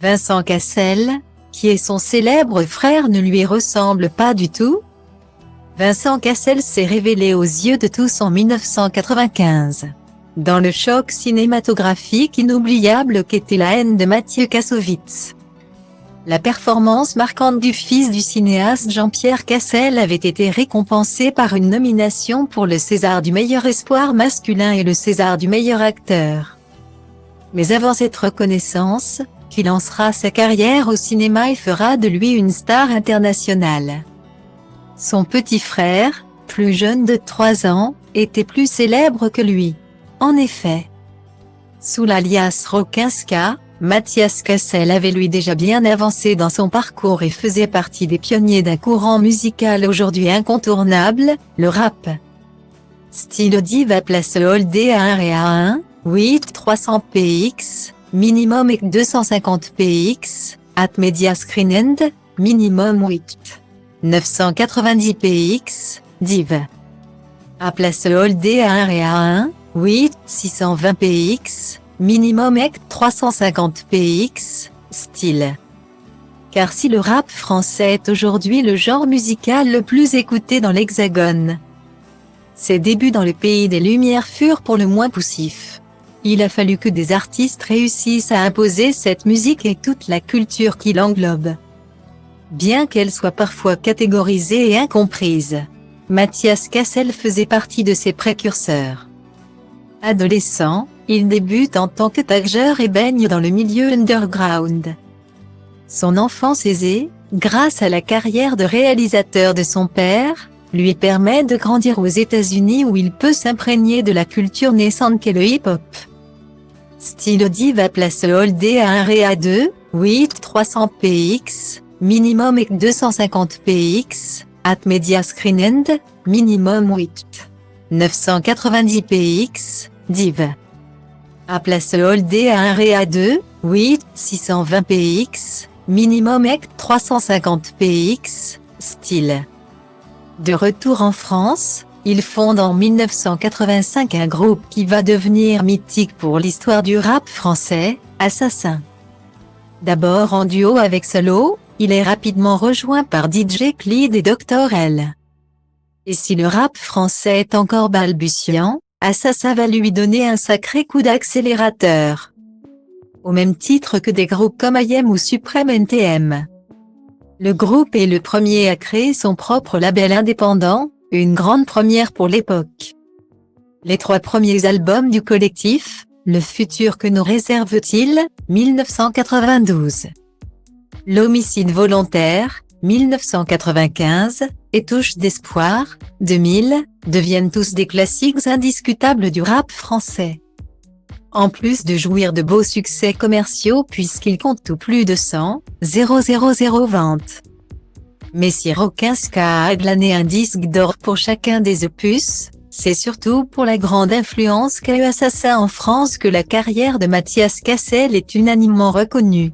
Vincent Cassel, qui est son célèbre frère, ne lui ressemble pas du tout. Vincent Cassel s'est révélé aux yeux de tous en 1995. Dans le choc cinématographique inoubliable qu'était La haine de Mathieu Kassovitz. La performance marquante du fils du cinéaste Jean-Pierre Cassel avait été récompensée par une nomination pour le César du meilleur espoir masculin et le César du meilleur acteur. Mais avant cette reconnaissance, qui lancera sa carrière au cinéma et fera de lui une star internationale. Son petit frère, plus jeune de 3 ans, était plus célèbre que lui. En effet, sous l'alias Rokinska, Mathias Cassel avait lui déjà bien avancé dans son parcours et faisait partie des pionniers d'un courant musical aujourd'hui incontournable, le rap. Style diva place Holdé à 1 et à 1, 8 300 px, minimum et 250 px, at media screen end, minimum 8 990 px, div. À place Holdé à 1 et à 1, 8 620 px, minimum et 350 px, style. Car si le rap français est aujourd'hui le genre musical le plus écouté dans l'Hexagone, ses débuts dans le pays des Lumières furent pour le moins poussifs. Il a fallu que des artistes réussissent à imposer cette musique et toute la culture qui l'englobe. Bien qu'elle soit parfois catégorisée et incomprise, Mathias Cassel faisait partie de ses précurseurs. Adolescent, il débute en tant que tageur et baigne dans le milieu underground. Son enfance aisée, grâce à la carrière de réalisateur de son père, lui permet de grandir aux États-Unis où il peut s'imprégner de la culture naissante qu'est le hip-hop. Style diva place Holdé à 1 et à 2, 8 300 px, minimum et 250 px, at media screen end, minimum 8 990 px, div. À place Holdé à 1 et à 2, 8 620 px, minimum et 350 px, style. De retour en France, il fonde en 1985 un groupe qui va devenir mythique pour l'histoire du rap français, Assassin. D'abord en duo avec Solo, il est rapidement rejoint par DJ Khaled et Dr L. Et si le rap français est encore balbutiant, Assassin va lui donner un sacré coup d'accélérateur. Au même titre que des groupes comme IM ou Supreme NTM. Le groupe est le premier à créer son propre label indépendant, une grande première pour l'époque. Les 3 premiers albums du collectif, Le futur que nous réserve-t-il, 1992. L'homicide volontaire, 1995, et Touche d'espoir, 2000, deviennent tous des classiques indiscutables du rap français. En plus de jouir de beaux succès commerciaux puisqu'ils comptent tout plus de 100 000 ventes. Mais si Rokinska a glané un disque d'or pour chacun des opus, c'est surtout pour la grande influence qu'a eu Assassin en France que la carrière de Mathias Cassel est unanimement reconnue.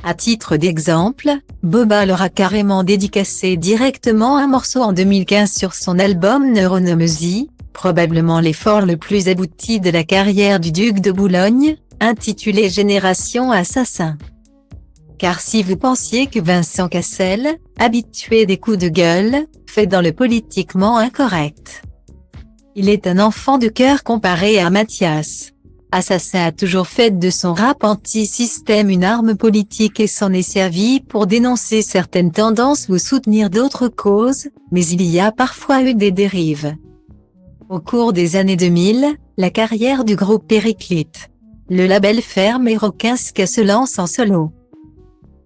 À titre d'exemple, Booba leur a carrément dédicacé directement un morceau en 2015 sur son album Neuronomesie, probablement l'effort le plus abouti de la carrière du duc de Boulogne, intitulé Génération Assassin. Car si vous pensiez que Vincent Cassel, habitué des coups de gueule, fait dans le politiquement incorrect. Il est un enfant de cœur comparé à Mathias. Assassin a toujours fait de son rap anti-système une arme politique et s'en est servi pour dénoncer certaines tendances ou soutenir d'autres causes, mais il y a parfois eu des dérives. Au cours des années 2000, la carrière du groupe périclite. Le label ferme et Rokinska se lance en solo.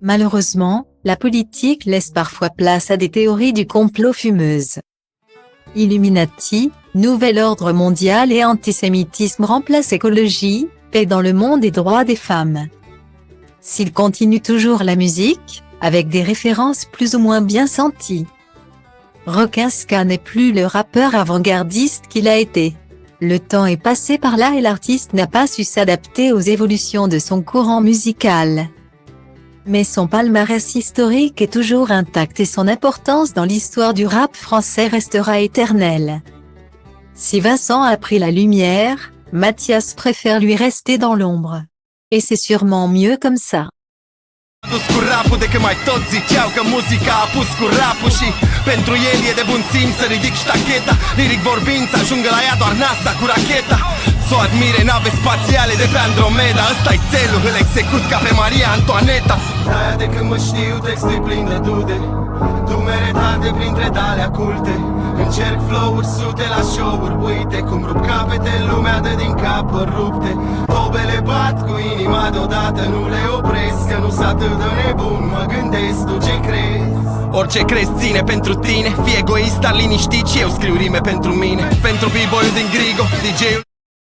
Malheureusement, la politique laisse parfois place à des théories du complot fumeuses. Illuminati, nouvel ordre mondial et antisémitisme remplacent écologie, paix dans le monde et droits des femmes. S'il continue toujours la musique, avec des références plus ou moins bien senties. Rokinska n'est plus le rappeur avant-gardiste qu'il a été. Le temps est passé par là et l'artiste n'a pas su s'adapter aux évolutions de son courant musical. Mais son palmarès historique est toujours intact et son importance dans l'histoire du rap français restera éternelle. Si Vincent a pris la lumière, Mathias préfère lui rester dans l'ombre. Et c'est sûrement mieux comme ça. dus cu rapul de când mai tot ziceau că muzica a pus cu rapul. Și pentru el e de bun simț să ridic ștacheta, liric vorbind să ajungă la ea doar NASA cu racheta. S-o admire nave spațiale de pe Andromeda, ăsta-i țelul, îl execut ca pe Maria Antoaneta. De-aia de când mă știu textul plin de dude, dumere tarde printre dalea culte. Încerc flow-uri sute la show-uri, uite cum rup capete, lumea dă din cap rupte. Tobele bat cu inima deodată, nu le opresc, că nu s atât de nebun, mă gândesc, tu ce crezi? Orice crezi ține pentru tine, fii egoist, dar liniștit și eu scriu rime pentru mine. Pentru b-boy-ul din Grigo, DJ-ul